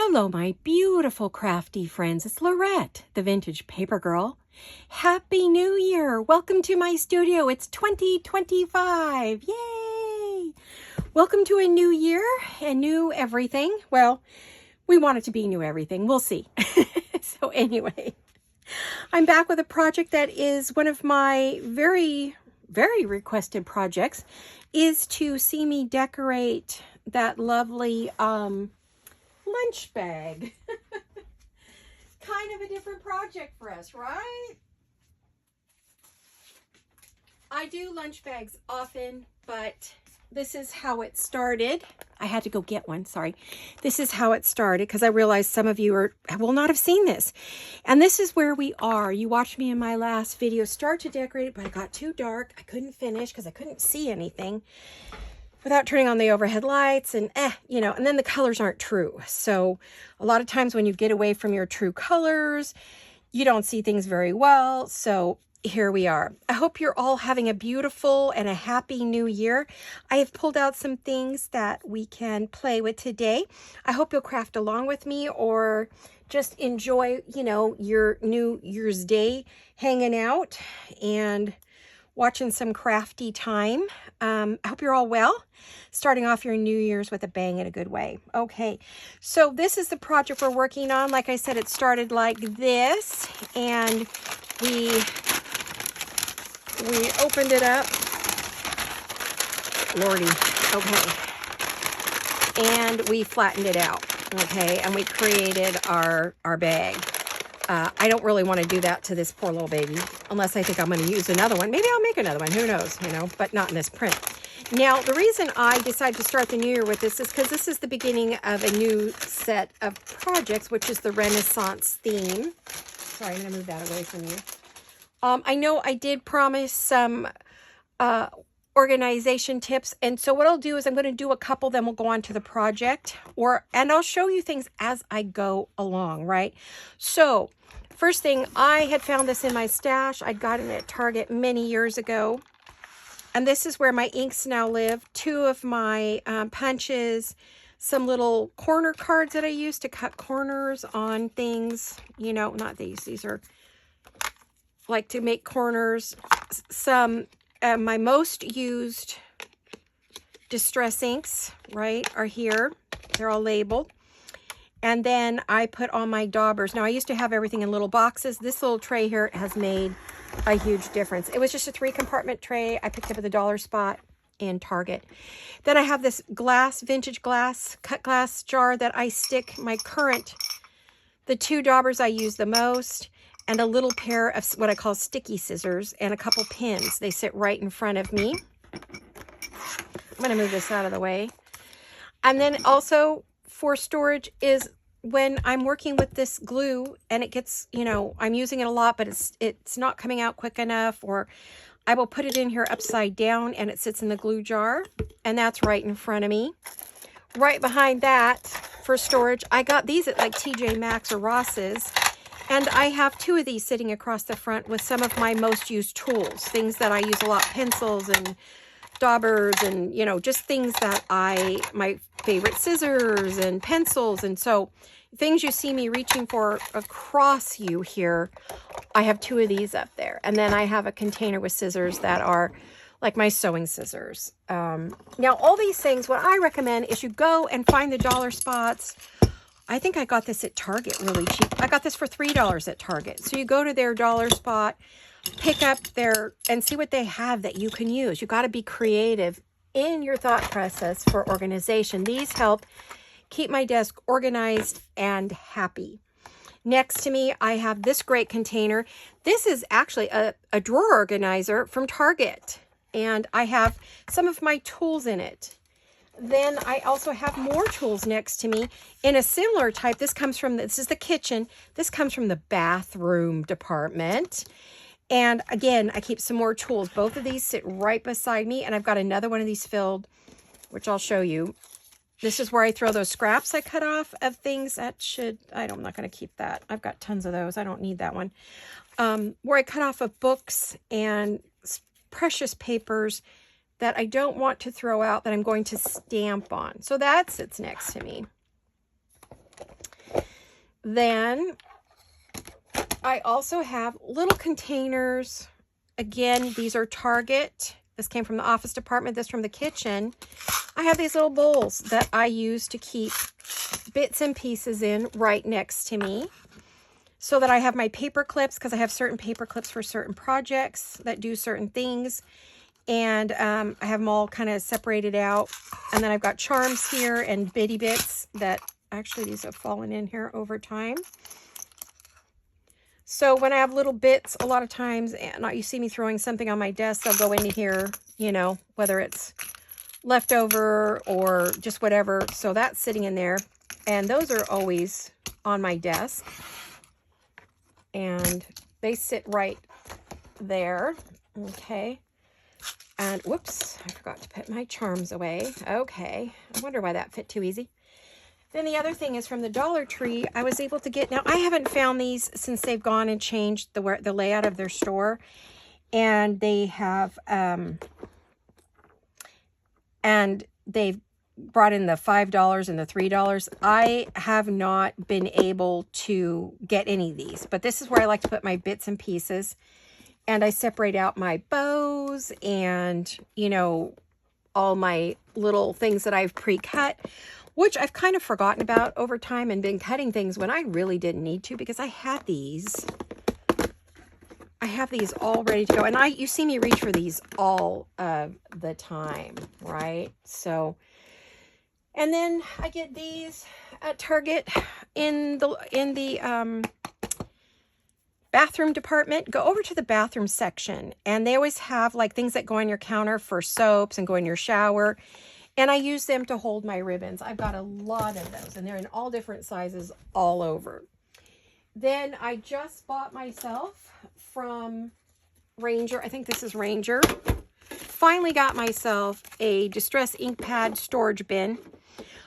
Hello, my beautiful crafty friends. It's Laurette, the vintage paper girl. Happy New Year. Welcome to my studio. It's 2025. Yay! Welcome to a new year and new everything. Well, we want it to be new everything. We'll see. So anyway, I'm back with a project that is one of my very requested projects, is to see me decorate that lovely lunch bag. Kind of a different project for us, right? I do lunch bags often, but this is how it started. I had to go get one, sorry. This is how it started because I realized some of you will not have seen this. And this is where we are. You watched me in my last video start to decorate it, but it got too dark. I couldn't finish because I couldn't see anything without turning on the overhead lights and and then the colors aren't true. So a lot of times when you get away from your true colors, you don't see things very well. So here we are. I hope you're all having a beautiful and a happy new year. I have pulled out some things that we can play with today. I hope you'll craft along with me or just enjoy, your New Year's Day hanging out and watching some crafty time. I hope you're all well. Starting off your New Year's with a bang in a good way. Okay, so this is the project we're working on. Like I said, it started like this, and we opened it up. Lordy, okay. And we flattened it out, okay, and we created our bag. I don't really want to do that to this poor little baby, unless I think I'm going to use another one. Maybe I'll make another one, who knows, but not in this print. Now, the reason I decided to start the new year with this is because this is the beginning of a new set of projects, which is the Renaissance theme. Sorry, I'm going to move that away from you. I know I did promise some organization tips, and so what I'll do is I'm going to do a couple, then we'll go on to the project, and I'll show you things as I go along, right? So first thing, I had found this in my stash. I got it at Target many years ago, and this is where my inks now live. Two of my punches, some little corner cards that I use to cut corners on things, not these are like to make corners. Some my most used distress inks, right, are here. They're all labeled. And then I put all my daubers. Now, I used to have everything in little boxes. This little tray here has made a huge difference. It was just a 3-compartment tray I picked up at the dollar spot in Target. Then I have this vintage cut glass jar that I stick the 2 daubers I use the most, and a little pair of what I call sticky scissors and a couple pins. They sit right in front of me. I'm going to move this out of the way. And then also for storage is when I'm working with this glue and it gets, I'm using it a lot, but it's not coming out quick enough, or I will put it in here upside down and it sits in the glue jar, and that's right in front of me. Right behind that for storage, I got these at like TJ Maxx or Ross's. And I have 2 of these sitting across the front with some of my most used tools, things that I use a lot, pencils and daubers and, just things that my favorite scissors and pencils. And so things you see me reaching for across you here, I have 2 of these up there. And then I have a container with scissors that are like my sewing scissors. Now, all these things, what I recommend is you go and find the dollar spots. I think I got this at Target really cheap. I got this for $3 at Target. So you go to their dollar spot, pick up and see what they have that you can use. You got to be creative in your thought process for organization. These help keep my desk organized and happy. Next to me, I have this great container. This is actually a drawer organizer from Target, and I have some of my tools in it. Then I also have more tools next to me in a similar type. This is the kitchen. This comes from the bathroom department. And again, I keep some more tools. Both of these sit right beside me, and I've got another one of these filled, which I'll show you. This is where I throw those scraps I cut off of things I'm not going to keep that. I've got tons of those. I don't need that one. Where I cut off of books and precious papers that I don't want to throw out that I'm going to stamp on. So that sits next to me. Then I also have little containers. Again, these are Target. This came from the office department, this from the kitchen. I have these little bowls that I use to keep bits and pieces in right next to me, so that I have my paper clips, because I have certain paper clips for certain projects that do certain things. And I have them all kind of separated out. And then I've got charms here and bitty bits that actually these have fallen in here over time. So when I have little bits, a lot of times, and you see me throwing something on my desk, they'll go into here, you know, whether it's leftover or just whatever. So that's sitting in there. And those are always on my desk. And they sit right there. Okay. And whoops, I forgot to put my charms away. Okay. I wonder why that fit too easy. Then the other thing is from the Dollar Tree, I was able to get, now I haven't found these since they've gone and changed the layout of their store. And they have, and they've brought in the $5 and the $3. I have not been able to get any of these, but this is where I like to put my bits and pieces. And I separate out my bows and, you know, all my little things that I've pre-cut, which I've kind of forgotten about over time and been cutting things when I really didn't need to, because I had these. I have these all ready to go. And you see me reach for these all of the time, right? So, and then I get these at Target in the bathroom department. Go over to the bathroom section, and they always have like things that go on your counter for soaps and go in your shower. And I use them to hold my ribbons. I've got a lot of those, and they're in all different sizes all over. Then I just bought myself from Ranger, I think this is Ranger, finally got myself a distress ink pad storage bin.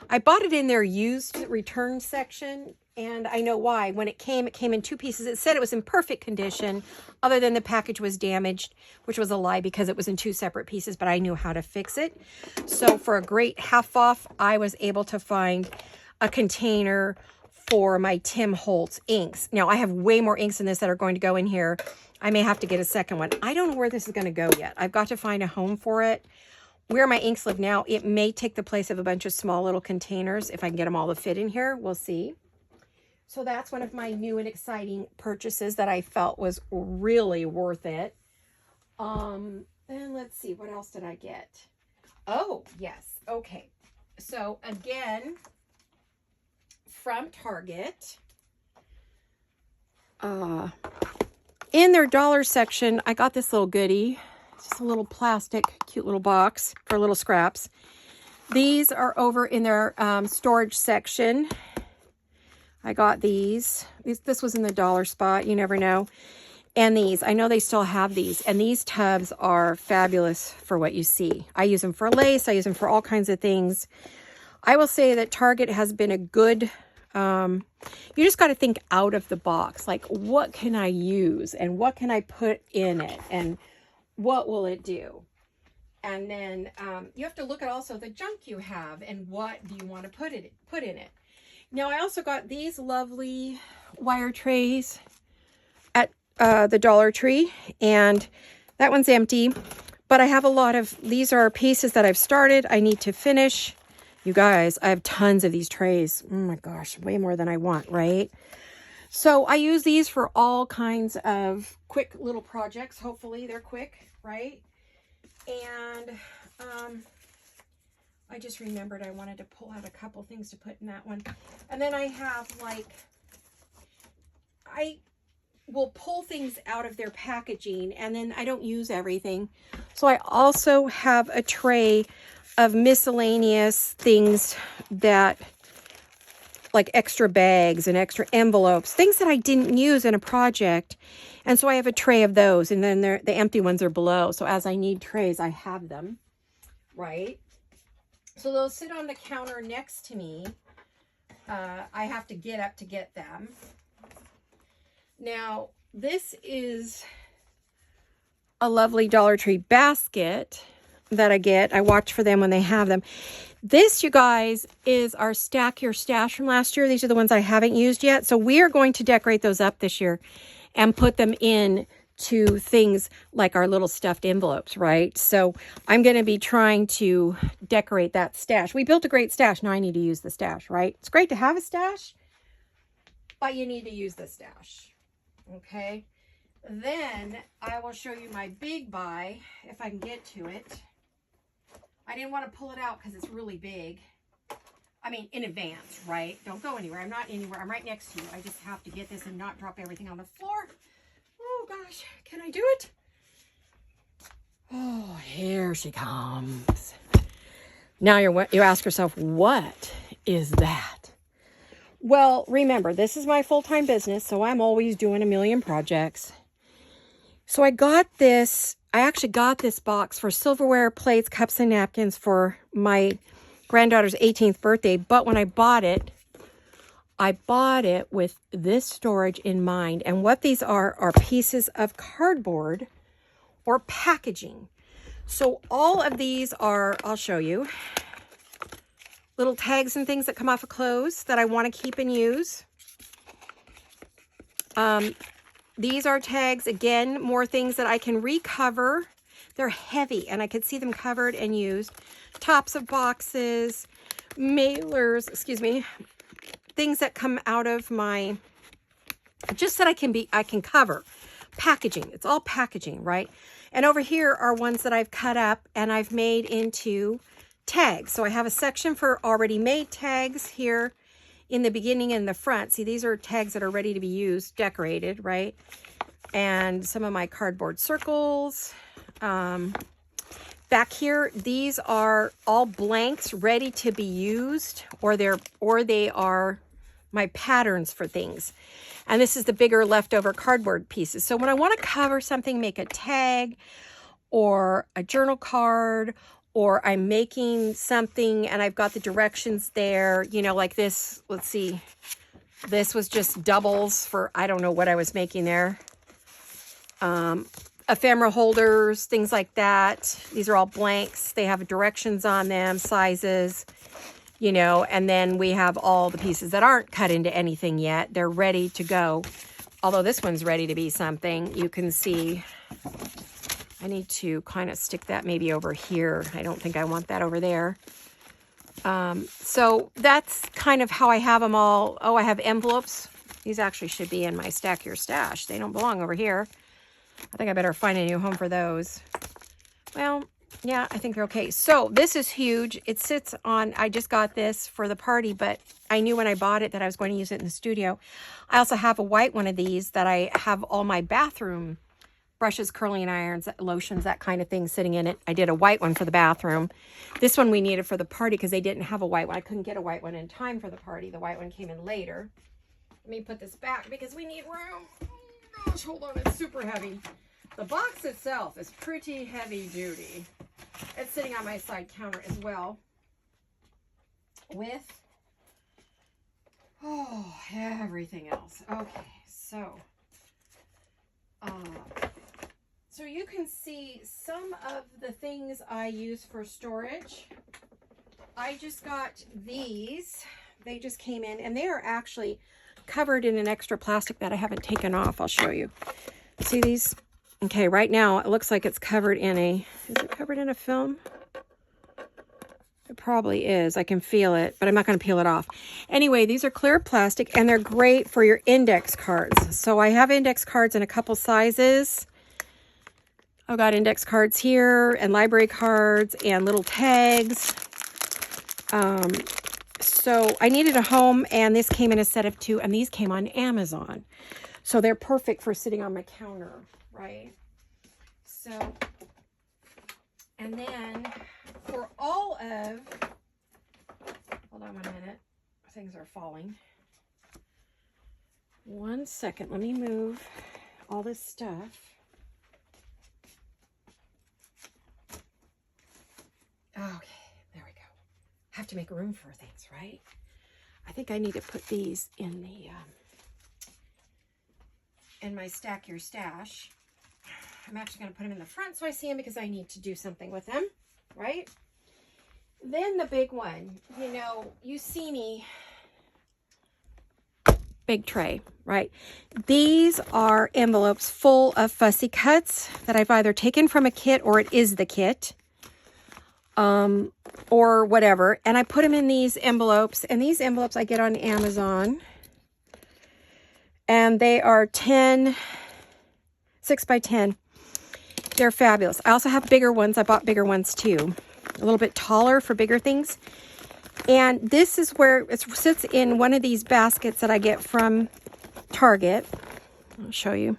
I bought it in their used return section, and I know why. When it came in two pieces. It said it was in perfect condition, other than the package was damaged, which was a lie because it was in two separate pieces, but I knew how to fix it. So for a great half off, I was able to find a container for my Tim Holtz inks. Now, I have way more inks in this that are going to go in here. I may have to get a second one. I don't know where this is going to go yet. I've got to find a home for it. Where my inks live now, it may take the place of a bunch of small little containers if I can get them all to fit in here. We'll see. So that's one of my new and exciting purchases that I felt was really worth it. And let's see, what else did I get? Oh, yes. Okay. So again, from Target, in their dollar section, I got this little goodie. Just a little plastic, cute little box for little scraps. These are over in their storage section. I got these. This was in the dollar spot. You never know. And these, I know they still have these. And these tubs are fabulous for what you see. I use them for lace. I use them for all kinds of things. I will say that Target has been a good, you just got to think out of the box. Like, what can I use? And what can I put in it? And what will it do? And then you have to look at also the junk you have and what do you want to put in it. Now, I also got these lovely wire trays at the Dollar Tree, and that one's empty. But I have a lot of, these are pieces that I've started. I need to finish. You guys, I have tons of these trays. Oh my gosh, way more than I want, right? So I use these for all kinds of quick little projects. Hopefully they're quick, right? And I just remembered I wanted to pull out a couple things to put in that one. And then I have like, I will pull things out of their packaging and then I don't use everything. So I also have a tray of miscellaneous things that, like extra bags and extra envelopes, things that I didn't use in a project. And so I have a tray of those, and then the empty ones are below. So as I need trays, I have them, right? So those sit on the counter next to me. I have to get up to get them. Now, this is a lovely Dollar Tree basket. that I get. I watch for them when they have them. This, you guys, is our Stack Your Stash from last year. These are the ones I haven't used yet. So we are going to decorate those up this year and put them in to things like our little stuffed envelopes, right? So I'm going to be trying to decorate that stash. We built a great stash. Now I need to use the stash, right? It's great to have a stash, but you need to use the stash. Okay. Then I will show you my big buy if I can get to it. I didn't want to pull it out because it's really big. I mean, in advance, right? Don't go anywhere. I'm not anywhere. I'm right next to you. I just have to get this and not drop everything on the floor. Oh gosh, can I do it? Oh, here she comes. Now you ask yourself, what is that? Well, remember, this is my full-time business, so I'm always doing a million projects. So I got this, I actually got this box for silverware, plates, cups, and napkins for my granddaughter's 18th birthday. But when I bought it with this storage in mind. And what these are pieces of cardboard or packaging. So all of these are, I'll show you, little tags and things that come off of clothes that I want to keep and use. These are tags, again, more things that I can recover. They're heavy and I could see them covered and used. Tops of boxes, mailers, excuse me, things that come out of my, just that I can cover. Packaging, it's all packaging, right? And over here are ones that I've cut up and I've made into tags. So I have a section for already made tags here in the beginning and the front. See, these are tags that are ready to be used, decorated, right? And some of my cardboard circles. Back here, these are all blanks ready to be used, or they are my patterns for things. And this is the bigger leftover cardboard pieces. So when I want to cover something, make a tag or a journal card, or I'm making something and I've got the directions there, you know, like this, let's see, this was just doubles for, I don't know what I was making there. Ephemera holders, things like that. These are all blanks. They have directions on them, sizes, you know, and then we have all the pieces that aren't cut into anything yet. They're ready to go. Although this one's ready to be something. You can see, I need to kind of stick that maybe over here. I don't think I want that over there. So that's kind of how I have them all. Oh, I have envelopes. These actually should be in my Stack Your Stash. They don't belong over here. I think I better find a new home for those. Well, yeah, I think they're okay. So this is huge. It sits on, I just got this for the party, but I knew when I bought it that I was going to use it in the studio. I also have a white one of these that I have all my bathroom brushes, curling irons, lotions, that kind of thing sitting in it. I did a white one for the bathroom. This one we needed for the party because they didn't have a white one. I couldn't get a white one in time for the party. The white one came in later. Let me put this back because we need room. Oh gosh, hold on, it's super heavy. The box itself is pretty heavy duty. It's sitting on my side counter as well with, oh, everything else. Okay, so you can see some of the things I use for storage. I just got these. They just came in and they are actually covered in an extra plastic that I haven't taken off. I'll show you. See these? Okay, right now it looks like it's covered in a, is it covered in a film? It probably is. I can feel it, but I'm not going to peel it off. Anyway, these are clear plastic and they're great for your index cards. So I have index cards in a couple sizes. I've got index cards here and library cards and little tags. So I needed a home and this came in a set of 2 and these came on Amazon. So they're perfect for sitting on my counter, right? So, and then for all of, hold on 1 minute, things are falling. 1 second, let me move all this stuff. Okay, there we go. Have to make room for things, right? I think I need to put these in the in my Stack Your Stash. I'm actually going to put them in the front so I see them because I need to do something with them. right? Then the big one, you know, you see me, big tray, right? These are envelopes full of fussy cuts that I've either taken from a kit or it is the kit, or whatever. And I put them in these envelopes, and these envelopes I get on Amazon, and they are 6 by 10. They're fabulous. I also have bigger ones. I bought bigger ones too, a little bit taller for bigger things. And this is where it sits in one of these baskets that I get from Target. I'll show you.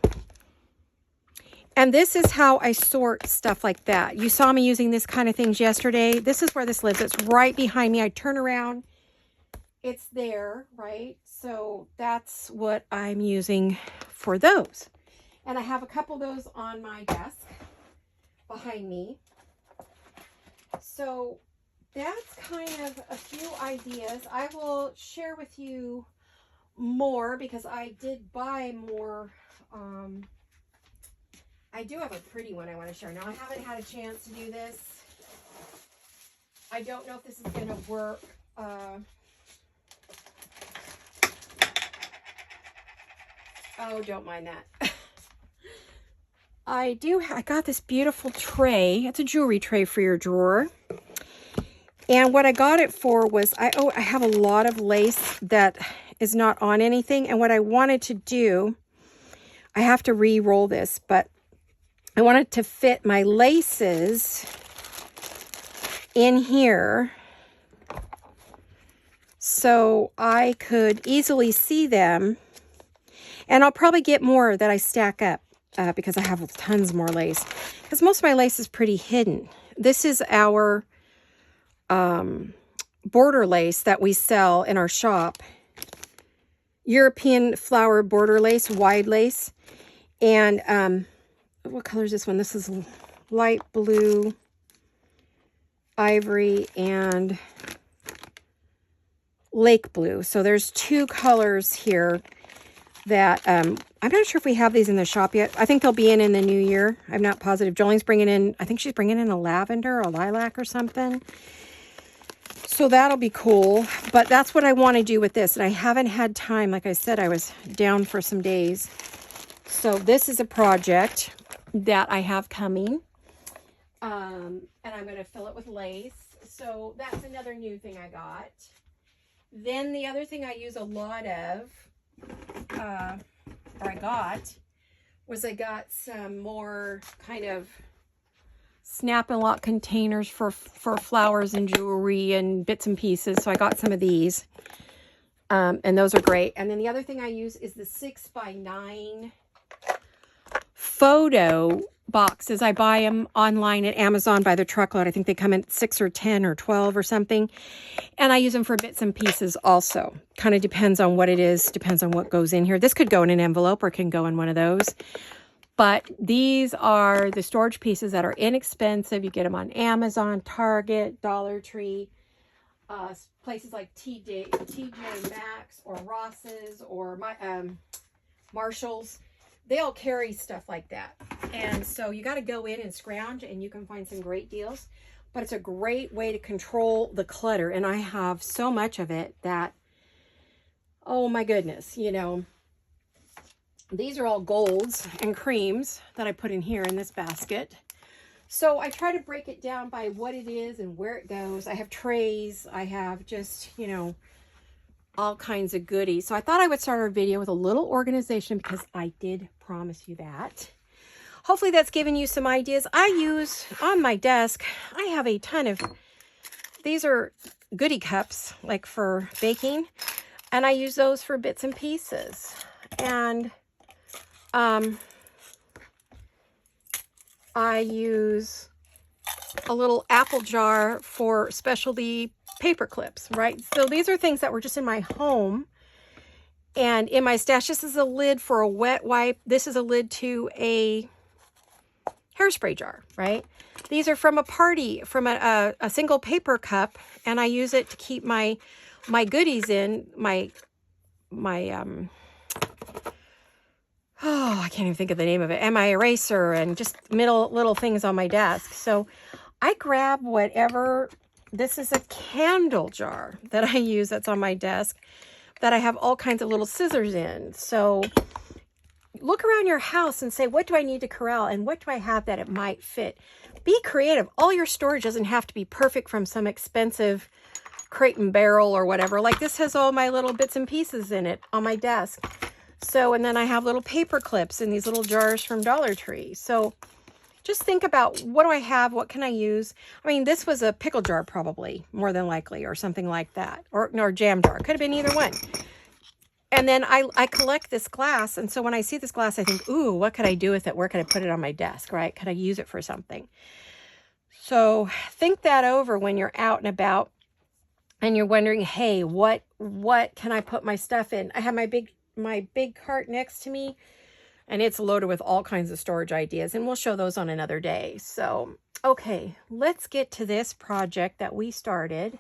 And this is how I sort stuff like that. You saw me using this kind of things yesterday. This is where this lives. It's right behind me. I turn around. It's there, right? So that's what I'm using for those. And I have a couple of those on my desk behind me. So that's kind of a few ideas. I will share with you more because I did buy more. I do have a pretty one I want to share. Now, I haven't had a chance to do this. I don't know if this is going to work. Oh, don't mind that. I got this beautiful tray. It's a jewelry tray for your drawer. And what I got it for was, I have a lot of lace that is not on anything. And what I wanted to do, I have to re-roll this, but I wanted to fit my laces in here so I could easily see them. And I'll probably get more that I stack up because I have tons more lace. Because most of my lace is pretty hidden. This is our border lace that we sell in our shop. European flower border lace, wide lace. And what color is this one? This is light blue, ivory, and lake blue. So there's two colors here that I'm not sure if we have these in the shop yet. I think they'll be in the new year. I'm not positive. Jolene's bringing in, I think she's bringing in a lavender, a lilac or something. So that'll be cool. But that's what I want to do with this. And I haven't had time. Like I said, I was down for some days. So this is a project that I have coming. And I'm going to fill it with lace. So that's another new thing I got. Then the other thing I use a lot of, I got some more kind of snap and lock containers for flowers and jewelry and bits and pieces. So I got some of these, and those are great. And then the other thing I use is the 6x9 photo boxes. I buy them online at Amazon by the truckload. I think they come in 6 or 10 or 12 or something. And I use them for bits and pieces also. Kind of depends on what it is, depends on what goes in here. This could go in an envelope or can go in one of those. But these are the storage pieces that are inexpensive. You get them on Amazon, Target, Dollar Tree, places like TJ Maxx or Ross's or Marshall's. They all carry stuff like that. And so you got to go in and scrounge and you can find some great deals. But it's a great way to control the clutter. And I have so much of it that, oh my goodness, you know. These are all golds and creams that I put in here in this basket. So I try to break it down by what it is and where it goes. I have trays. I have just, you know, all kinds of goodies. So I thought I would start our video with a little organization because I did promise you that. Hopefully that's given you some ideas. I use on my desk, I have a ton of, these are goodie cups, like for baking. And I use those for bits and pieces. And I use a little apple jar for specialty paper clips, right? So these are things that were just in my home and in my stash. This is a lid for a wet wipe. This is a lid to a hairspray jar, right? These are from a party, from a single paper cup, and I use it to keep my goodies in, I can't even think of the name of it, and my eraser and just little things on my desk. So I grab whatever, this is a candle jar that I use that's on my desk that I have all kinds of little scissors in. So look around your house and say, what do I need to corral and what do I have that it might fit? Be creative. All your storage doesn't have to be perfect from some expensive crate and barrel or whatever. Like this has all my little bits and pieces in it on my desk. So, and then I have little paper clips in these little jars from Dollar Tree. So just think about, what do I have? What can I use? I mean, this was a pickle jar probably, more than likely, or something like that. Or jam jar. Could have been either one. And then I collect this glass. And so when I see this glass, I think, ooh, what could I do with it? Where could I put it on my desk, right? Could I use it for something? So think that over when you're out and about and you're wondering, hey, what can I put my stuff in? I have my big cart next to me, and it's loaded with all kinds of storage ideas, and we'll show those on another day. So, okay, let's get to this project that we started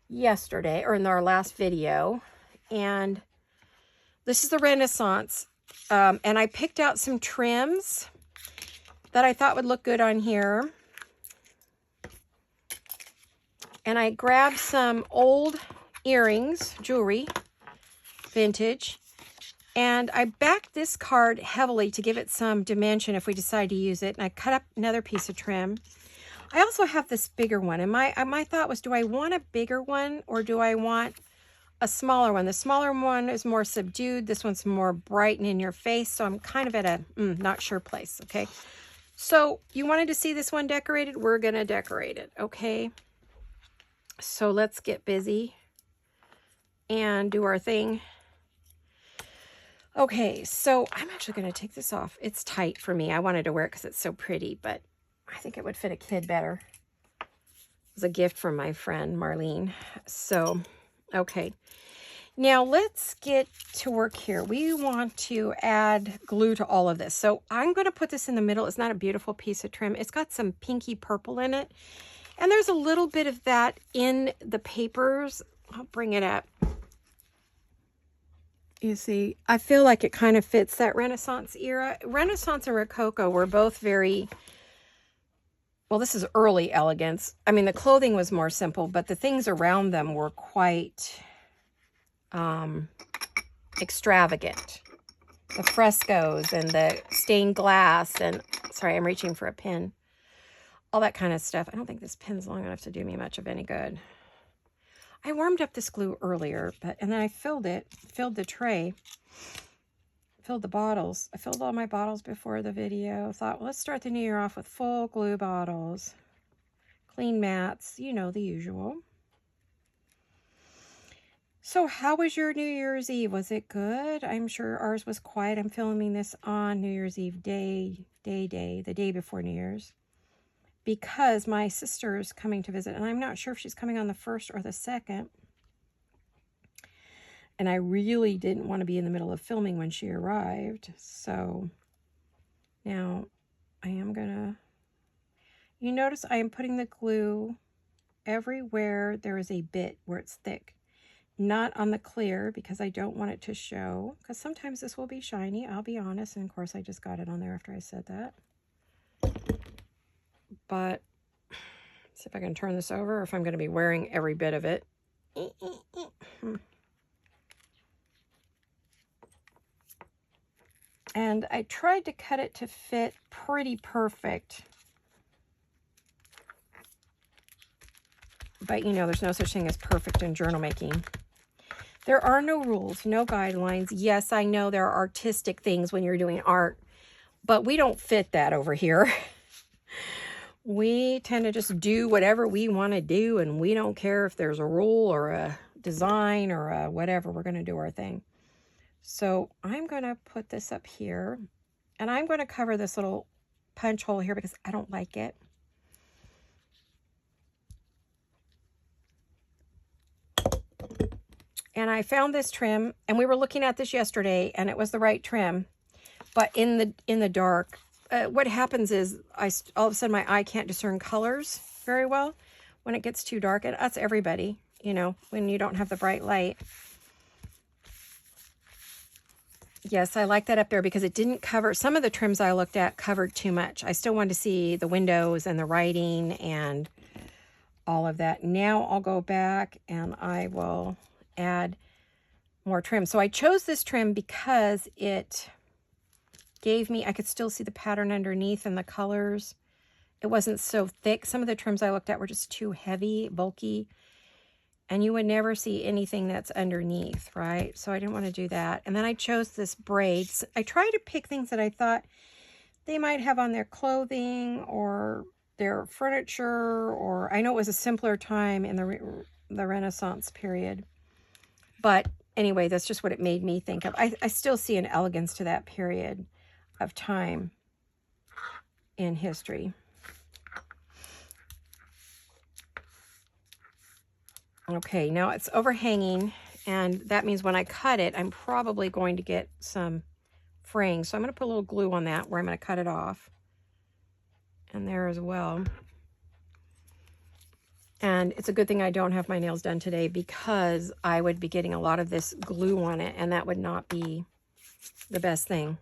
yesterday, or in our last video. And this is the Renaissance, and I picked out some trims that I thought would look good on here. And I grabbed some old earrings, jewelry, vintage, and I backed this card heavily to give it some dimension if we decide to use it. And I cut up another piece of trim. I also have this bigger one, and my thought was, do I want a bigger one or do I want a smaller one? The smaller one is more subdued. This one's more bright and in your face. So I'm kind of at a not sure place. Okay. So you wanted to see this one decorated? We're going to decorate it. Okay. So let's get busy and do our thing. Okay. So I'm actually going to take this off. It's tight for me. I wanted to wear it because it's so pretty, but I think it would fit a kid better. It was a gift from my friend Marlene. So okay, now let's get to work here. We want to add glue to all of this. So I'm going to put this in the middle. It's not a beautiful piece of trim. It's got some pinky purple in it. And there's a little bit of that in the papers. I'll bring it up. You see, I feel like it kind of fits that Renaissance era. Renaissance and Rococo were both very... Well, this is early elegance. I mean, the clothing was more simple, but the things around them were quite extravagant. The frescoes and the stained glass and, sorry, I'm reaching for a pin. All that kind of stuff. I don't think this pin's long enough to do me much of any good. I warmed up this glue earlier, and then I filled the tray. Filled the bottles. I filled all my bottles before the video. Thought, well, let's start the new year off with full glue bottles. Clean mats, you know, the usual. So how was your New Year's Eve? Was it good? I'm sure ours was quiet. I'm filming this on New Year's Eve the day before New Year's. Because my sister's coming to visit, and I'm not sure if she's coming on the 1st or the 2nd. And I really didn't want to be in the middle of filming when she arrived. So now I am gonna, you notice I am putting the glue everywhere there is a bit where it's thick. Not on the clear because I don't want it to show. Because sometimes this will be shiny, I'll be honest. And of course I just got it on there after I said that. But see if I can turn this over or if I'm going to be wearing every bit of it. And I tried to cut it to fit pretty perfect. But you know, there's no such thing as perfect in journal making. There are no rules, no guidelines. Yes, I know there are artistic things when you're doing art, but we don't fit that over here. We tend to just do whatever we want to do, and we don't care if there's a rule or a design or a whatever. We're going to do our thing. So I'm going to put this up here, and I'm going to cover this little punch hole here because I don't like it. And I found this trim, and we were looking at this yesterday, and it was the right trim, but in the dark. What happens is all of a sudden my eye can't discern colors very well when it gets too dark, and that's everybody, you know, when you don't have the bright light. Yes, I like that up there because it didn't cover, some of the trims I looked at covered too much. I still wanted to see the windows and the writing and all of that. Now I'll go back and I will add more trim. So I chose this trim because it gave me, I could still see the pattern underneath and the colors. It wasn't so thick. Some of the trims I looked at were just too heavy, bulky, and you would never see anything that's underneath, right? So I didn't want to do that. And then I chose this braid. I tried to pick things that I thought they might have on their clothing or their furniture, or I know it was a simpler time in the Renaissance period. But anyway, that's just what it made me think of. I still see an elegance to that period of time in history. Okay, now it's overhanging, and that means when I cut it, I'm probably going to get some fraying. So I'm going to put a little glue on that where I'm going to cut it off. And there as well. And it's a good thing I don't have my nails done today because I would be getting a lot of this glue on it, and that would not be the best thing.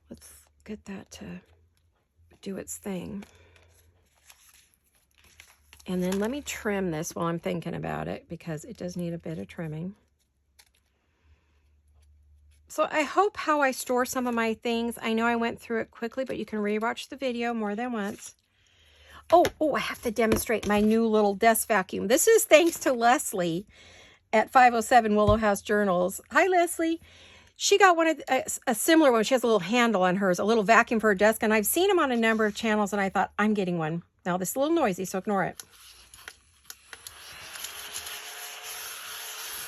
Let's get that to do its thing. And then let me trim this while I'm thinking about it because it does need a bit of trimming. So I hope how I store some of my things. I know I went through it quickly, but you can rewatch the video more than once. Oh, I have to demonstrate my new little desk vacuum. This is thanks to Leslie at 507 Willow House Journals. Hi, Leslie. She got one of a similar one. She has a little handle on hers, a little vacuum for her desk, and I've seen them on a number of channels, and I thought, I'm getting one. Now, this is a little noisy, so ignore it.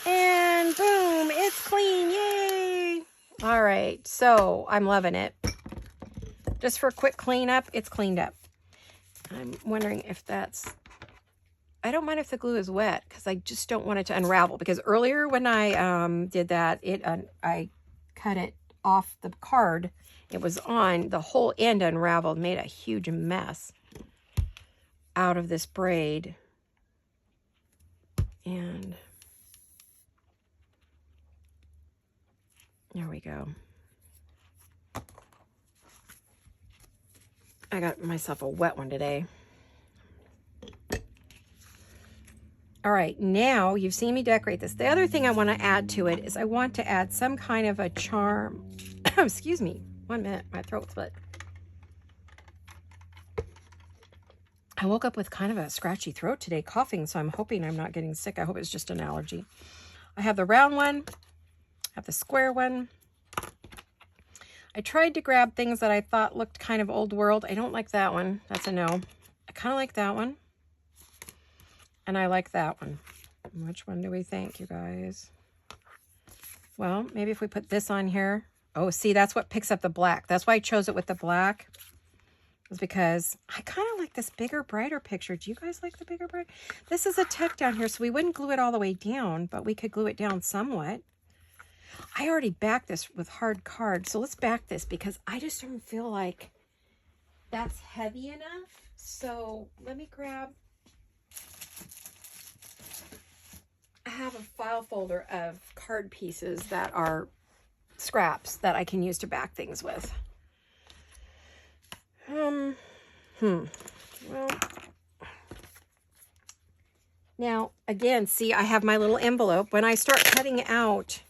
And boom, it's clean. Yay! All right, so I'm loving it. Just for a quick cleanup, it's cleaned up. I'm wondering if that's... I don't mind if the glue is wet because I just don't want it to unravel. Because earlier when I did that, I cut it off the card. It was on, the whole end unraveled, made a huge mess out of this braid. And there we go. I got myself a wet one today. All right, now you've seen me decorate this. The other thing I want to add to it is I want to add some kind of a charm. Excuse me, 1 minute, my throat split. I woke up with kind of a scratchy throat today, coughing, so I'm hoping I'm not getting sick. I hope it's just an allergy. I have the round one, I have the square one. I tried to grab things that I thought looked kind of old world. I don't like that one. That's a no. I kind of like that one. And I like that one. Which one do we think, you guys? Well, maybe if we put this on here. Oh, see, that's what picks up the black. That's why I chose it with the black. Is because I kind of like this bigger, brighter picture. Do you guys like the bigger, brighter? This is a tuck down here, so we wouldn't glue it all the way down, but we could glue it down somewhat. I already backed this with hard card, so let's back this because I just don't feel like that's heavy enough. So let me grab, I have a file folder of card pieces that are scraps that I can use to back things with. Well, now again, see, I have my little envelope. When I start cutting out,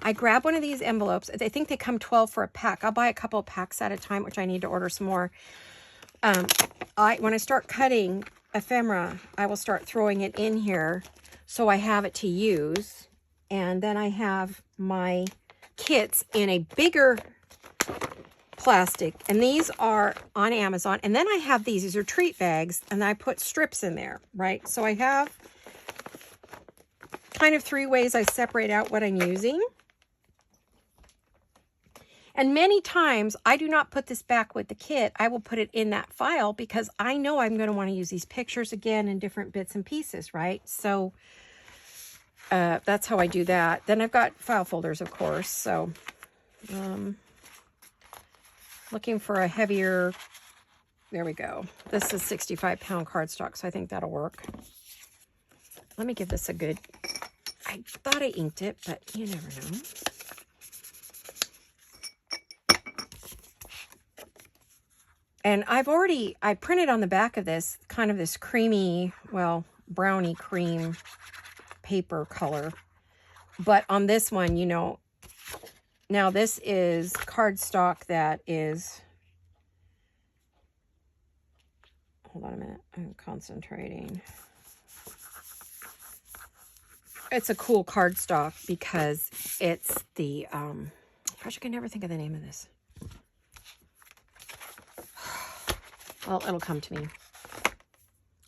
I grab one of these envelopes. I think they come 12 for a pack. I'll buy a couple of packs at a time, which I need to order some more. When I start cutting ephemera, I will start throwing it in here so I have it to use. And then I have my kits in a bigger plastic, and these are on Amazon. And then I have these are treat bags, and I put strips in there, right? So I have kind of 3 ways I separate out what I'm using. And many times I do not put this back with the kit. I will put it in that file because I know I'm going to want to use these pictures again in different bits and pieces, right? So that's how I do that. Then I've got file folders, of course. So looking for a heavier, there we go. This is 65-pound cardstock, so I think that'll work. Let me give this a good I thought I inked it, but you never know. And I printed on the back of this, kind of this creamy, well, brownie cream paper color. But on this one, you know, now this is cardstock that is, hold on a minute, I'm concentrating. It's a cool cardstock because it's the, gosh, I can never think of the name of this. Well, it'll come to me.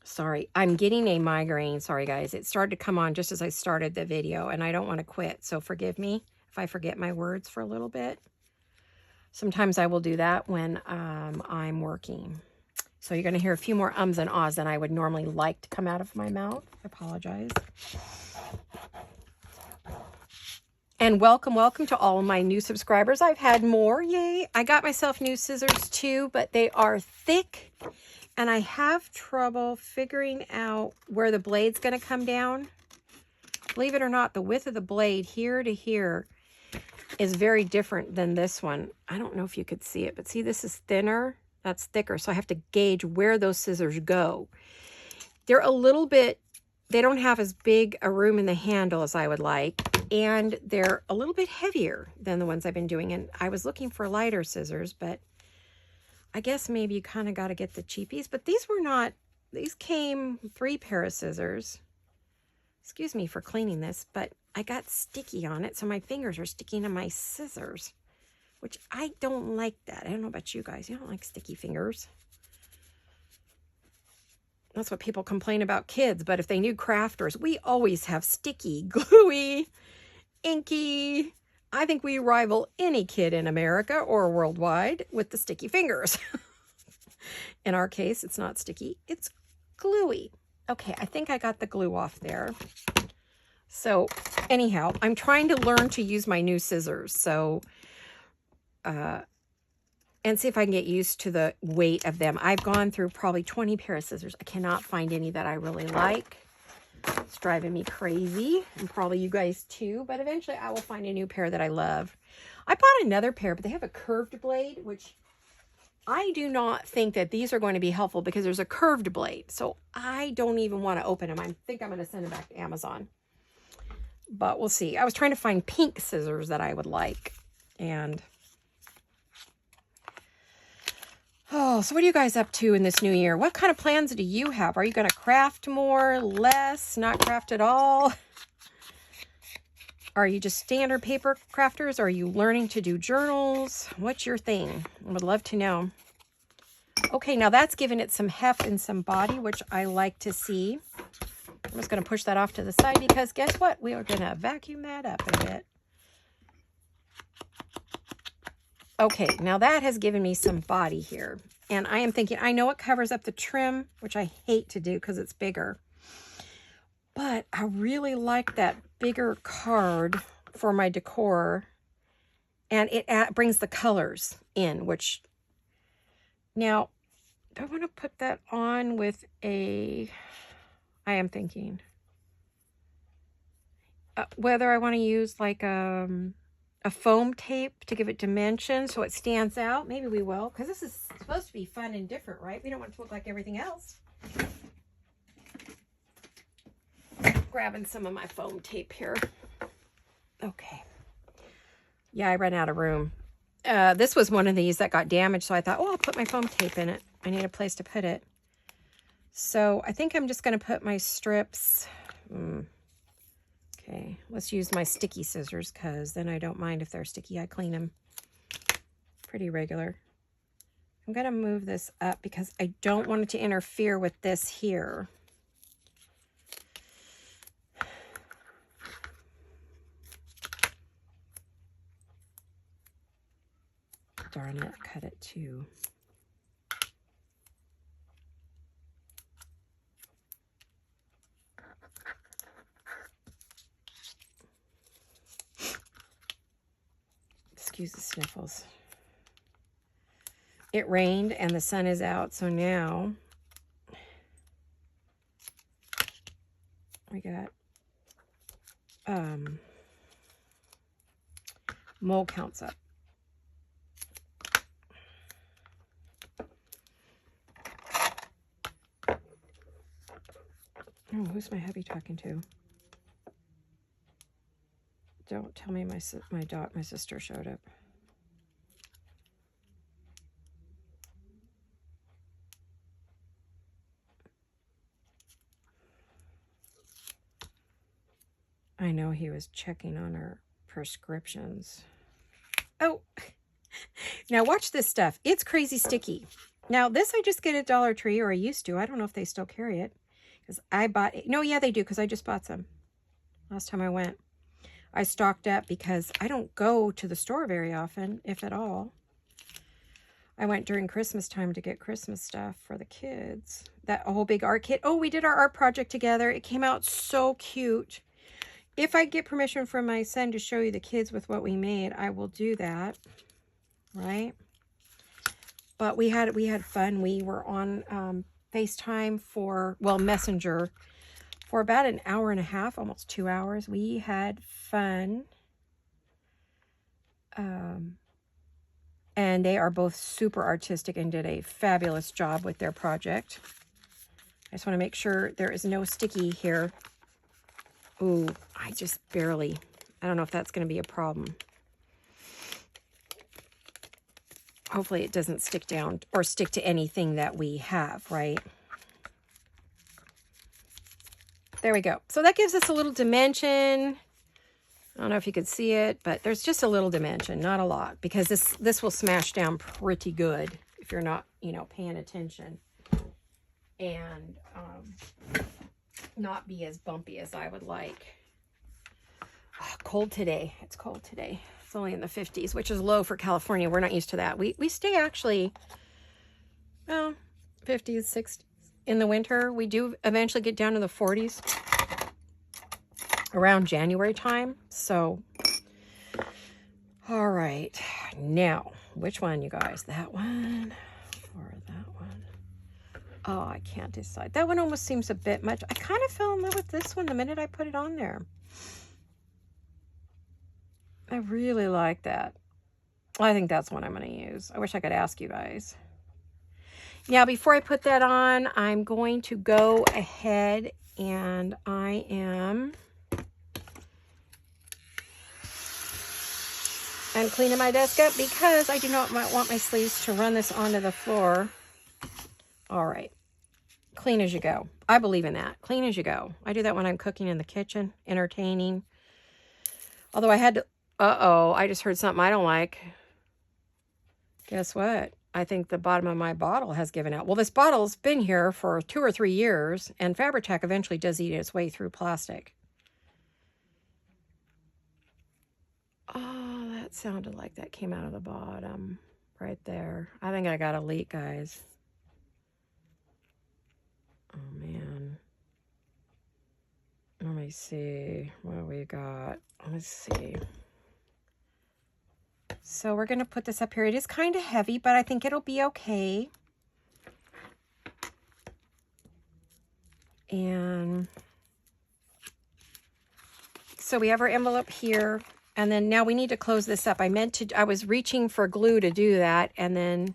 Sorry, I'm getting a migraine. Sorry, guys. It started to come on just as I started the video, and I don't want to quit, so forgive me if I forget my words for a little bit. Sometimes I will do that when I'm working. So you're going to hear a few more ums and ahs than I would normally like to come out of my mouth. I apologize. And welcome, welcome to all of my new subscribers. I've had more, yay. I got myself new scissors too, but they are thick. And I have trouble figuring out where the blade's going to come down. Believe it or not, the width of the blade here to here is very different than this one. I don't know if you could see it, but see, this is thinner. That's thicker. So I have to gauge where those scissors go. They're a little bit, they don't have as big a room in the handle as I would like. And they're a little bit heavier than the ones I've been doing. And I was looking for lighter scissors, but I guess maybe you kind of got to get the cheapies. But these were not, these came 3 pair of scissors. Excuse me for cleaning this, but I got sticky on it. So my fingers are sticking to my scissors, which I don't like that. I don't know about you guys. You don't like sticky fingers. That's what people complain about kids. But if they knew crafters, we always have sticky, gluey, inky. I think we rival any kid in America or worldwide with the sticky fingers. In our case, it's not sticky, it's gluey. Okay, I think I got the glue off there. So anyhow, I'm trying to learn to use my new scissors. So, and see if I can get used to the weight of them. I've gone through probably 20 pair of scissors. I cannot find any that I really like. It's driving me crazy, and probably you guys too, but eventually I will find a new pair that I love. I bought another pair, but they have a curved blade, which I do not think that these are going to be helpful because there's a curved blade. So I don't even want to open them. I think I'm going to send them back to Amazon, but we'll see. I was trying to find pink scissors that I would like. And oh, so what are you guys up to in this new year? What kind of plans do you have? Are you going to craft more, less, not craft at all? Are you just standard paper crafters? Are you learning to do journals? What's your thing? I would love to know. Okay, now that's giving it some heft and some body, which I like to see. I'm just going to push that off to the side because guess what? We are going to vacuum that up a bit. Okay, now that has given me some body here. And I am thinking, I know it covers up the trim, which I hate to do because it's bigger. But I really like that bigger card for my decor. And it brings the colors in, which... Now, do I want to put that on with a... I am thinking. Whether I want to use like a foam tape to give it dimension so it stands out. Maybe we will, because this is supposed to be fun and different, right? We don't want it to look like everything else. Grabbing some of my foam tape here. Okay. Yeah, I ran out of room. This was one of these that got damaged, so I thought, oh, I'll put my foam tape in it. I need a place to put it. So I think I'm just going to put my strips... Okay, let's use my sticky scissors because then I don't mind if they're sticky. I clean them pretty regular. I'm going to move this up because I don't want it to interfere with this here. Darn it, cut it too. Excuse the sniffles. It rained and the sun is out, so now we got mole counts up. Oh, who's my hubby talking to? Don't tell me my sister showed up. I know he was checking on her prescriptions. Oh, now watch this stuff. It's crazy sticky. Now this I just get at Dollar Tree, or I used to. I don't know if they still carry it. Because I bought it. No, yeah, they do, because I just bought some last time I went. I stocked up because I don't go to the store very often, if at all. I went during Christmas time to get Christmas stuff for the kids. That whole big art kit. Oh, we did our art project together. It came out so cute. If I get permission from my son to show you the kids with what we made, I will do that. Right? But we had fun. We were on FaceTime for, well, Messenger for about an hour and a half, almost 2 hours. We had fun. And they are both super artistic and did a fabulous job with their project. I just want to make sure there is no sticky here. Ooh, I just barely, I don't know if that's going to be a problem. Hopefully it doesn't stick down or stick to anything that we have, right? There we go. So that gives us a little dimension. I don't know if you could see it, but there's just a little dimension, not a lot, because this will smash down pretty good if you're not, you know, paying attention, and not be as bumpy as I would like. Oh, cold today. It's cold today. It's only in the 50s, which is low for California. We're not used to that. We stay actually, well, 50s, 60s. In the winter, we do eventually get down to the 40s around January time. So, all right. Now, which one, you guys? That one or that one? Oh, I can't decide. That one almost seems a bit much. I kind of fell in love with this one the minute I put it on there. I really like that. I think that's one I'm going to use. I wish I could ask you guys. Now, before I put that on, I'm going to go ahead and I am cleaning my desk up because I do not want my sleeves to run this onto the floor. All right. Clean as you go. I believe in that. Clean as you go. I do that when I'm cooking in the kitchen, entertaining. Although I had to, I just heard something I don't like. Guess what? I think the bottom of my bottle has given out. Well, this bottle's been here for 2 or 3 years, and Fabri-Tac eventually does eat its way through plastic. Oh, that sounded like that came out of the bottom right there. I think I got a leak, guys. Oh, man. Let me see. What do we got? Let's see. So we're going to put this up here. It is kind of heavy, but I think it'll be okay. And so we have our envelope here. And then now we need to close this up. I was reaching for glue to do that. And then,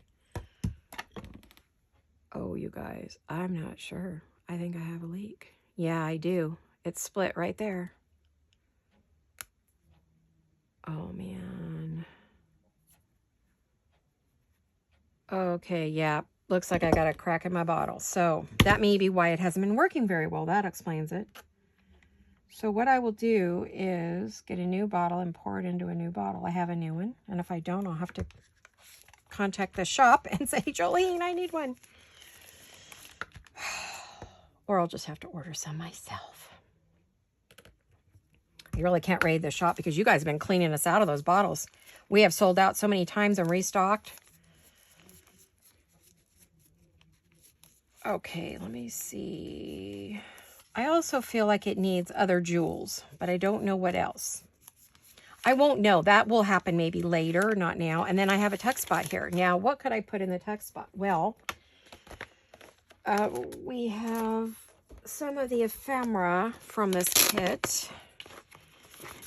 oh, you guys, I'm not sure. I think I have a leak. Yeah, I do. It's split right there. Oh, man. Okay, yeah. Looks like I got a crack in my bottle. So that may be why it hasn't been working very well. That explains it. So what I will do is get a new bottle and pour it into a new bottle. I have a new one. And if I don't, I'll have to contact the shop and say, Jolene, I need one. Or I'll just have to order some myself. You really can't raid the shop because you guys have been cleaning us out of those bottles. We have sold out so many times and restocked. Okay, let me see. I also feel like it needs other jewels, but I don't know what else. I won't know. That will happen maybe later, not now. And then I have a tuck spot here. Now, what could I put in the tuck spot? Well, we have some of the ephemera from this kit.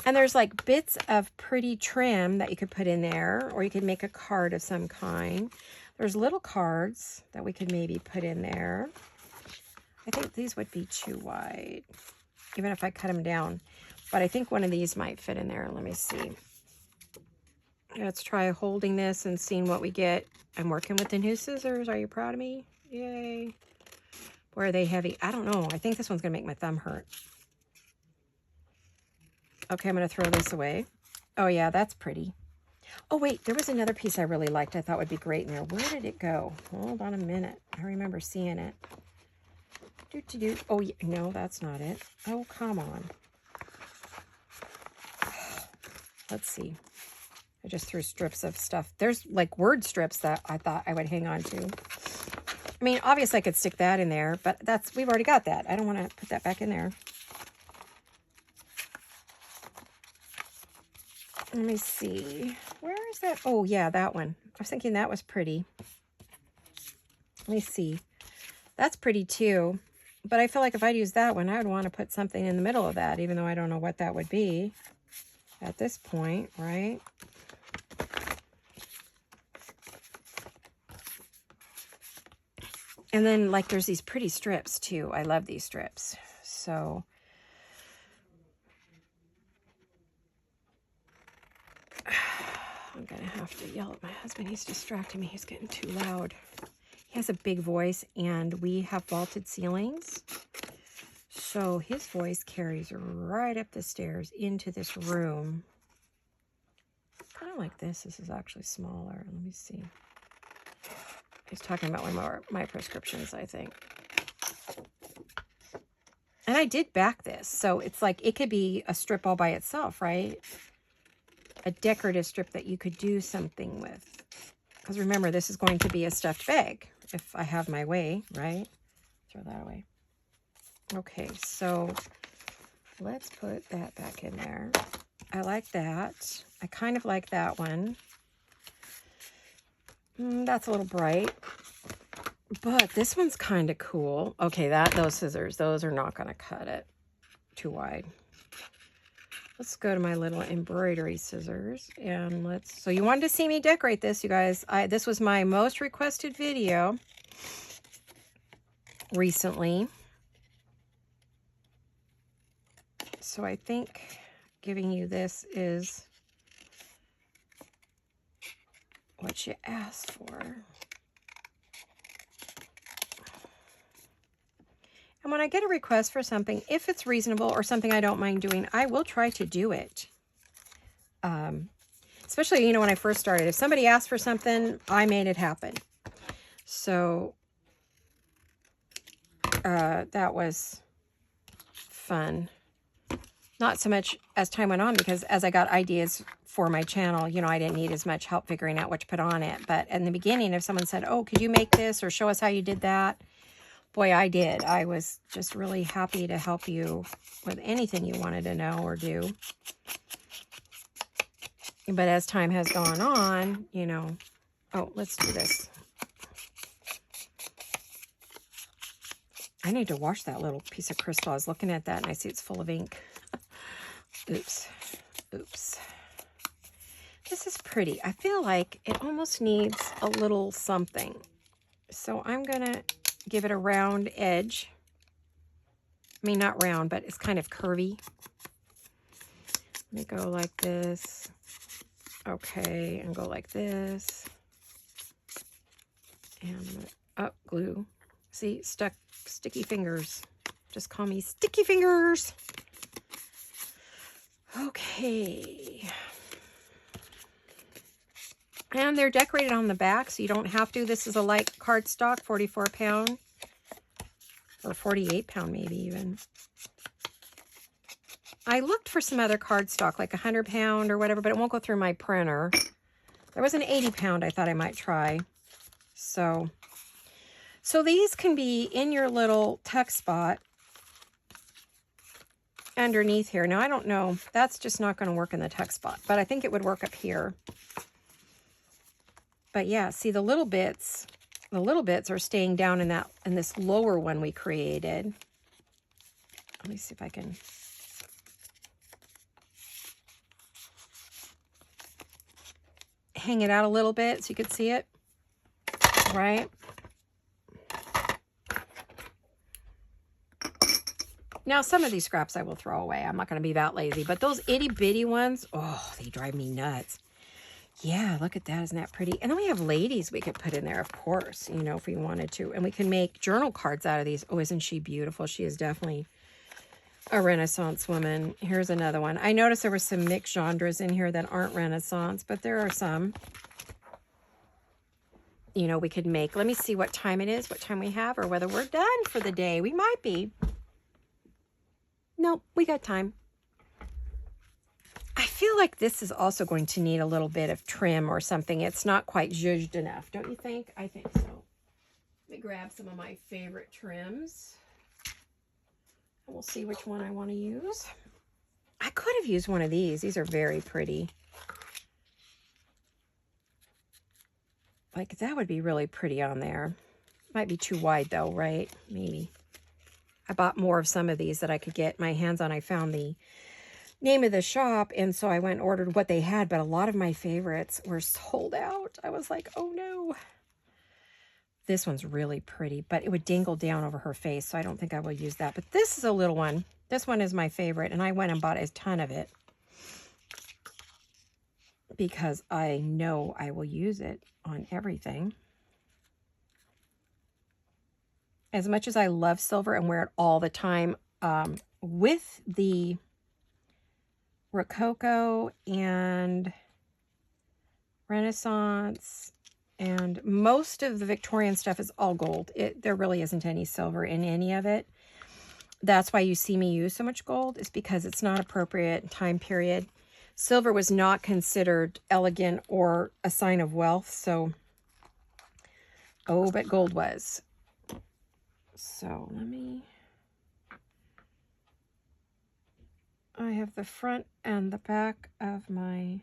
And there's like bits of pretty trim that you could put in there, or you could make a card of some kind. There's little cards that we could maybe put in there. I think these would be too wide, even if I cut them down. But I think one of these might fit in there. Let me see. Let's try holding this and seeing what we get. I'm working with the new scissors. Are you proud of me? Yay. Boy, are they heavy. I don't know. I think this one's going to make my thumb hurt. Okay, I'm going to throw this away. Oh, yeah, that's pretty. Oh, wait, there was another piece I really liked I thought would be great in there. Where did it go? Hold on a minute. I remember seeing it. Oh, yeah, no, that's not it. Oh, come on. Let's see. I just threw strips of stuff. There's like word strips that I thought I would hang on to. I mean, obviously I could stick that in there, but we've already got that. I don't want to put that back in there. Let me see. Where is that? Oh, yeah, that one. I was thinking that was pretty. Let me see. That's pretty too. But I feel like if I'd use that one, I would want to put something in the middle of that, even though I don't know what that would be at this point, right? And then, like, there's these pretty strips too. I love these strips. So I'm going to have to yell at my husband. He's distracting me. He's getting too loud. He has a big voice, and we have vaulted ceilings. So his voice carries right up the stairs into this room. Kind of like this. This is actually smaller. Let me see. He's talking about one of my prescriptions, I think. And I did back this. So it's like it could be a strip all by itself, right? A decorative strip that you could do something with. Because remember, this is going to be a stuffed bag if I have my way, right? Throw that away. Okay, so let's put that back in there. I like that. I kind of like that one. That's a little bright. But this one's kind of cool. Okay, those scissors, those are not going to cut it too wide. Let's go to my little embroidery scissors and so you wanted to see me decorate this, you guys. This was my most requested video recently. So I think giving you this is what you asked for. And when I get a request for something, if it's reasonable or something I don't mind doing, I will try to do it. Especially, you know, when I first started. If somebody asked for something, I made it happen. So that was fun. Not so much as time went on, because as I got ideas for my channel, you know, I didn't need as much help figuring out what to put on it. But in the beginning, if someone said, oh, could you make this or show us how you did that? Boy, I did. I was just really happy to help you with anything you wanted to know or do. But as time has gone on, you know, oh, let's do this. I need to wash that little piece of crystal. I was looking at that and I see it's full of ink. Oops. Oops. This is pretty. I feel like it almost needs a little something. So I'm going to give it a round edge. I mean, not round, but it's kind of curvy. Let me go like this. Okay, and go like this. And I'm going to, glue. See, sticky fingers. Just call me sticky fingers. Okay. And they're decorated on the back, so you don't have to. This is a light cardstock, 44 pound. Or 48 pound maybe even. I looked for some other cardstock, like 100 pound or whatever, but it won't go through my printer. There was an 80 pound I thought I might try. So these can be in your little tuck spot underneath here. Now, I don't know. That's just not going to work in the tuck spot, but I think it would work up here. But yeah, see the little bits are staying down in this lower one we created. Let me see if I can. hang it out a little bit so you could see it, right? Now, some of these scraps I will throw away. I'm not going to be that lazy. But those itty bitty ones, oh, they drive me nuts. Yeah, look at that. Isn't that pretty? And then we have ladies we could put in there, of course, you know, if we wanted to. And we can make journal cards out of these. Oh, isn't she beautiful? She is definitely a Renaissance woman. Here's another one. I noticed there were some mixed genres in here that aren't Renaissance, but there are some. You know, we could make. Let me see what time it is, what time we have, or whether we're done for the day. We might be. Nope, we got time. I feel like this is also going to need a little bit of trim or something. It's not quite zhuzhed enough, don't you think? I think so. Let me grab some of my favorite trims. And we'll see which one I want to use. I could have used one of these. These are very pretty. Like, that would be really pretty on there. Might be too wide, though, right? Maybe. I bought more of some of these that I could get my hands on. I found the name of the shop, and so I went and ordered what they had, but a lot of my favorites were sold out. I was like, oh no. This one's really pretty, but it would dangle down over her face, so I don't think I will use that. But this is a little one. This one is my favorite, and I went and bought a ton of it because I know I will use it on everything. As much as I love silver and wear it all the time, with the Rococo and Renaissance and most of the Victorian stuff is all gold. There really isn't any silver in any of it. That's why you see me use so much gold, is because it's not appropriate time period. Silver was not considered elegant or a sign of wealth, so, oh, but gold was. So let me, I have the front and the back of my,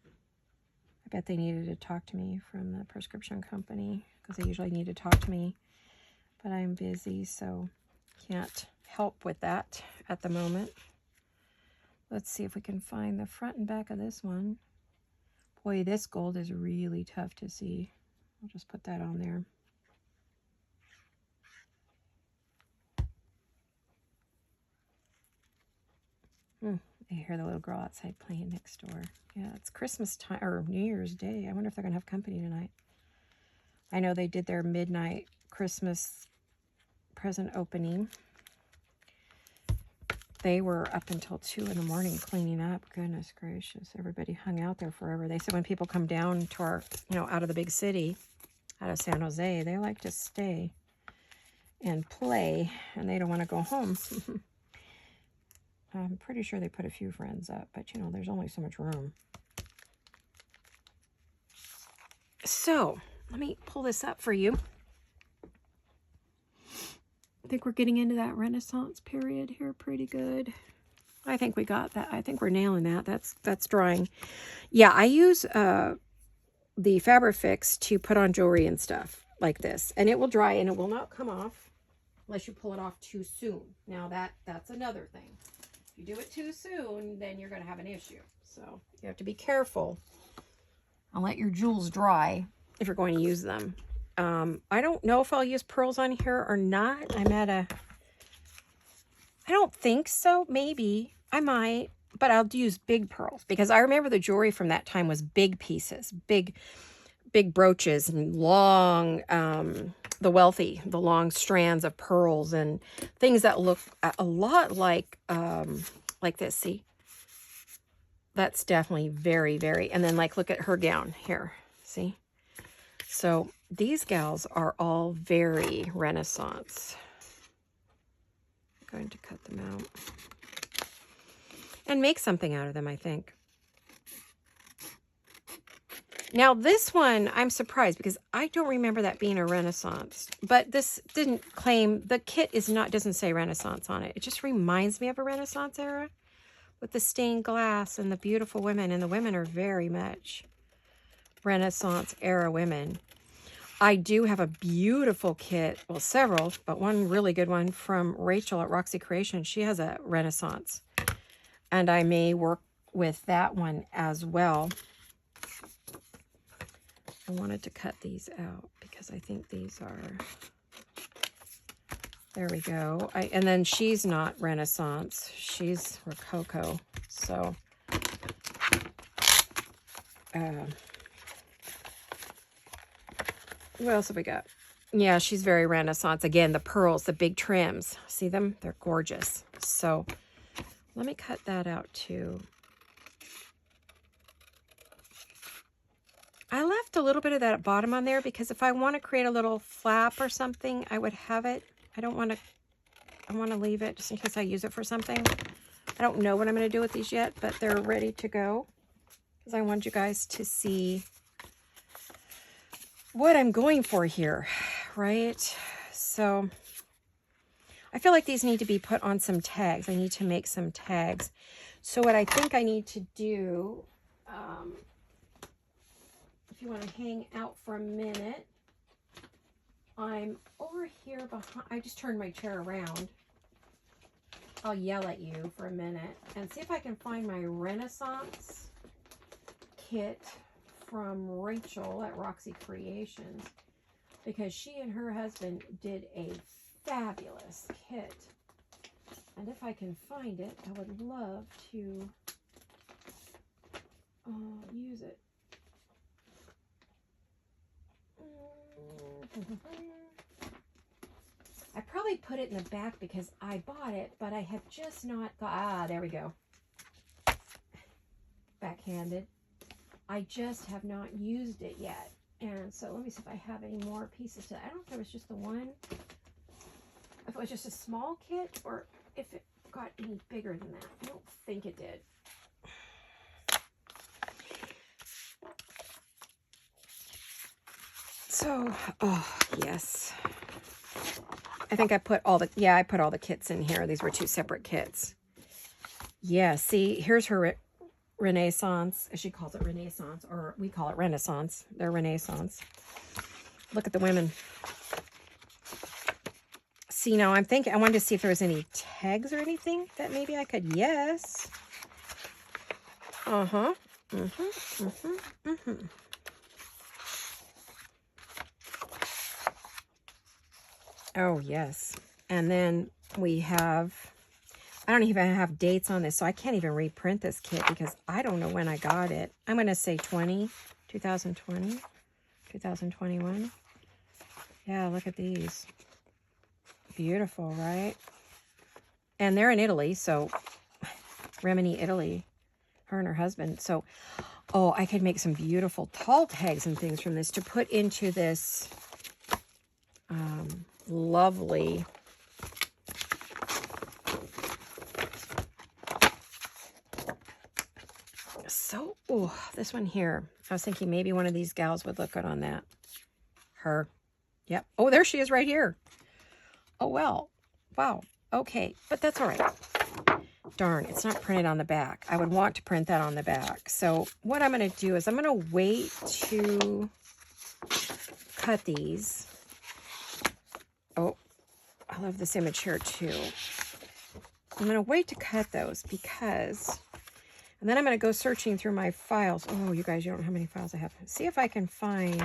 I bet they needed to talk to me from the prescription company because they usually need to talk to me, but I'm busy, so can't help with that at the moment. Let's see if we can find the front and back of this one. Boy, this gold is really tough to see. I'll just put that on there. I hear the little girl outside playing next door. Yeah, it's Christmas time, or New Year's Day. I wonder if they're going to have company tonight. I know they did their midnight Christmas present opening. They were up until 2 in the morning cleaning up. Goodness gracious. Everybody hung out there forever. They said when people come down to our, out of the big city, out of San Jose, they like to stay and play, and they don't want to go home. I'm pretty sure they put a few friends up, but there's only so much room. So, let me pull this up for you. I think we're getting into that Renaissance period here pretty good. I think we got that. I think we're nailing that. That's drying. Yeah, I use the Fabrifix to put on jewelry and stuff like this, and it will dry and it will not come off unless you pull it off too soon. Now that's another thing. If you do it too soon, then you're going to have an issue. So you have to be careful and let your jewels dry if you're going to use them. I don't know if I'll use pearls on here or not. I don't think so. Maybe I might, but I'll use big pearls because I remember the jewelry from that time was big pieces, big brooches and long, the long strands of pearls and things that look a lot like this. See, that's definitely very, very, and then look at her gown here. See? So these gals are all very Renaissance. I'm going to cut them out and make something out of them, I think. Now this one, I'm surprised because I don't remember that being a Renaissance, but this didn't claim, the kit doesn't say Renaissance on it. It just reminds me of a Renaissance era with the stained glass and the beautiful women, and the women are very much Renaissance era women. I do have a beautiful kit, well, several, but one really good one from Rachel at Roxy Creation. She has a Renaissance, and I may work with that one as well. I wanted to cut these out because I think these are, there we go. And then she's not Renaissance, she's Rococo. So, what else have we got? Yeah, she's very Renaissance. Again, the pearls, the big trims. See them? They're gorgeous. So let me cut that out too. I left a little bit of that bottom on there because if I want to create a little flap or something, I would have it. I want to leave it just in case I use it for something. I don't know what I'm going to do with these yet, but they're ready to go because I want you guys to see what I'm going for here, right? So I feel like these need to be put on some tags. I need to make some tags. So what I think I need to do, if you want to hang out for a minute, I'm over here behind. I just turned my chair around. I'll yell at you for a minute and see if I can find my Renaissance kit from Rachel at Roxy Creations, because she and her husband did a fabulous kit. And if I can find it, I would love to use it. I probably put it in the back because I bought it, but I have just not got, there we go. Backhanded. I just have not used it yet. And so let me see if I have any more pieces to that. I don't know if it was just the one, if it was just a small kit, or if it got any bigger than that. I don't think it did. So, oh, yes. I think I put all the, yeah, I put all the kits in here. These were two separate kits. Yeah, see, here's her Renaissance, as she calls it, Renaissance, or we call it Renaissance. They're Renaissance. Look at the women. See, now I'm thinking, I wanted to see if there was any tags or anything that maybe I could, yes. Uh-huh. Mm-hmm, mm-hmm, mm-hmm. Oh, yes. And then we have, I don't even have dates on this, so I can't even reprint this kit because I don't know when I got it. I'm going to say 2020, 2021. Yeah, look at these. Beautiful, right? And they're in Italy, so Rimini, Italy, her and her husband. So, oh, I could make some beautiful tall tags and things from this to put into this lovely so, oh, this one here. I was thinking maybe one of these gals would look good on that. Her. Yep. Oh, there she is right here. Oh, well. Wow. Okay. But that's all right. Darn, it's not printed on the back. I would want to print that on the back. So what I'm going to do is I'm going to wait to cut these. Oh, I love this image here too. I'm going to wait to cut those because, and then I'm going to go searching through my files. Oh, you guys, you don't know how many files I have. See if I can find,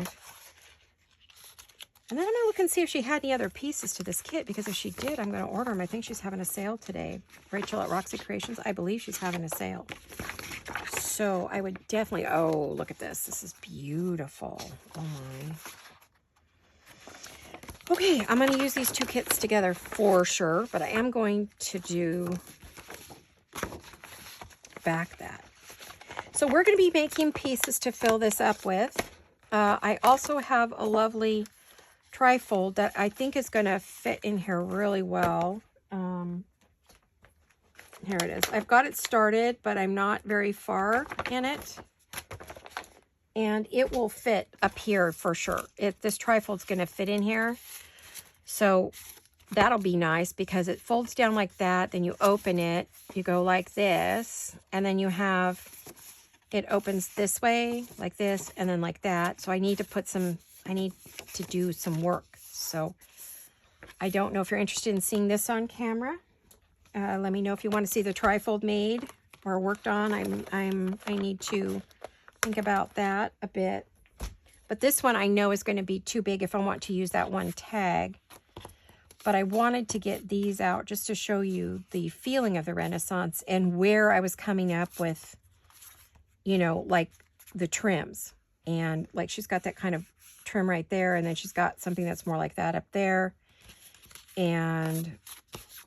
and then I'm going to look and see if she had any other pieces to this kit, because if she did, I'm going to order them. I think she's having a sale today. Rachel at Roxy Creations, I believe she's having a sale. So I would definitely, oh, look at this. This is beautiful. Oh my. Okay, I'm going to use these two kits together for sure, but I am going to do back that. So we're going to be making pieces to fill this up with. I also have a lovely trifold that I think is going to fit in here really well. Here it is. I've got it started, but I'm not very far in it. And it will fit up here for sure. This trifold's going to fit in here. So that'll be nice because it folds down like that. Then you open it. You go like this. And then you have, it opens this way, like this, and then like that. So I need to put some, I need to do some work. So I don't know if you're interested in seeing this on camera. Let me know if you want to see the trifold made or worked on. I need to think about that a bit. But this one I know is going to be too big if I want to use that one tag. But I wanted to get these out just to show you the feeling of the Renaissance and where I was coming up with, you know, like the trims. And like she's got that kind of trim right there, and then she's got something that's more like that up there. And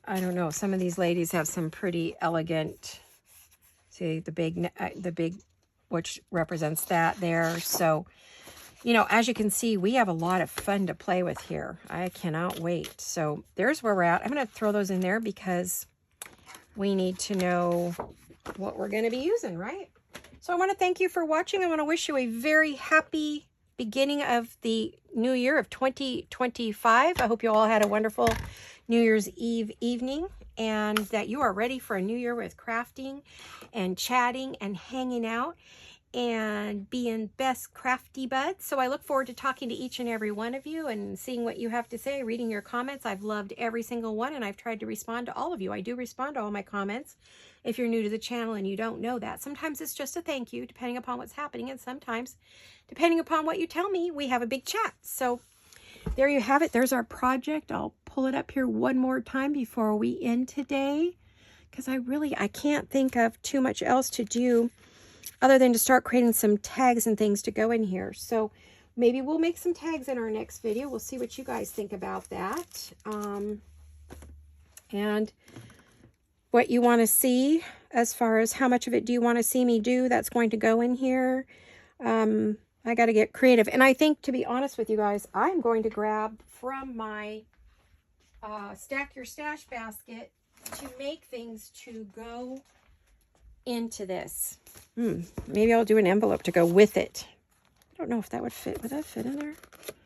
I don't know, some of these ladies have some pretty elegant, see the big, which represents that there. So, you know, as you can see, we have a lot of fun to play with here. I cannot wait. So there's where we're at. I'm going to throw those in there because we need to know what we're going to be using, right? So I want to thank you for watching. I want to wish you a very happy beginning of the new year of 2025. I hope you all had a wonderful New Year's Eve evening and that you are ready for a new year with crafting and chatting and hanging out and being best crafty buds. So I look forward to talking to each and every one of you and seeing what you have to say, reading your comments. I've loved every single one, and I've tried to respond to all of you. I do respond to all my comments. If you're new to the channel and you don't know that, sometimes it's just a thank you, depending upon what's happening, and sometimes, depending upon what you tell me, we have a big chat. So there you have it. There's our project. I'll pull it up here one more time before we end today, because I can't think of too much else to do other than to start creating some tags and things to go in here. So maybe we'll make some tags in our next video. We'll see what you guys think about that. And what you want to see as far as how much of it do you want to see me do that's going to go in here. I got to get creative. And I think, to be honest with you guys, I'm going to grab from my Stack Your Stash basket to make things to go into this. Maybe I'll do an envelope to go with it. I don't know if that would fit. Would that fit in there?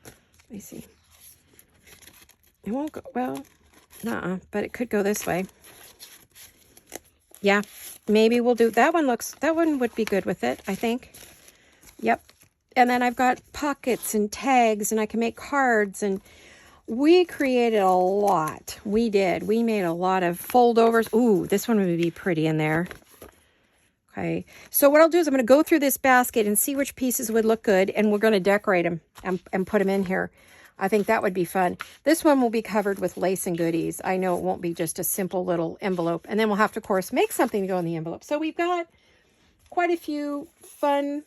Let me see. It won't go, well, nuh-uh, but it could go this way. Yeah, maybe we'll do, that one would be good with it, I think. Yep. And then I've got pockets and tags, and I can make cards, and we created a lot. We did. We made a lot of foldovers. Ooh, this one would be pretty in there. Okay, so what I'll do is I'm going to go through this basket and see which pieces would look good, and we're going to decorate them and put them in here. I think that would be fun. This one will be covered with lace and goodies. I know it won't be just a simple little envelope, and then we'll have to, of course, make something to go in the envelope. So we've got quite a few fun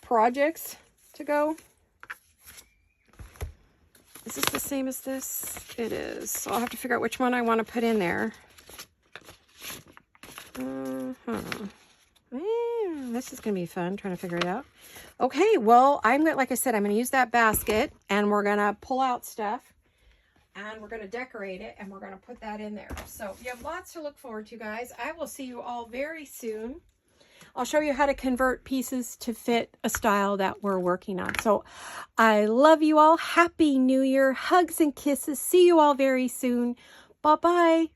projects to go. Is this the same as this? It is. So I'll have to figure out which one I want to put in there. This is going to be fun, trying to figure it out. Okay, well, like I said, I'm going to use that basket, and we're going to pull out stuff, and we're going to decorate it, and we're going to put that in there. So you have lots to look forward to, guys. I will see you all very soon. I'll show you how to convert pieces to fit a style that we're working on. So I love you all. Happy New Year. Hugs and kisses. See you all very soon. Bye-bye.